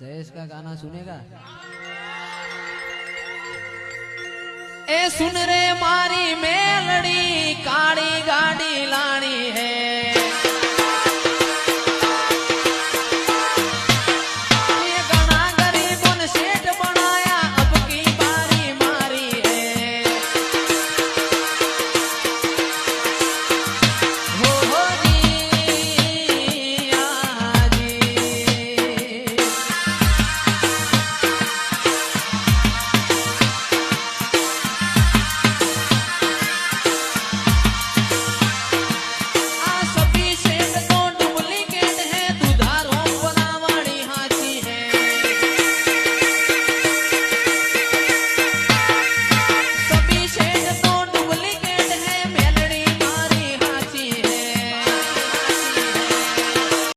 जयेश का गाना सुनेगा? ए सुन रे मारी मेलड़ी काली गाड़ी ला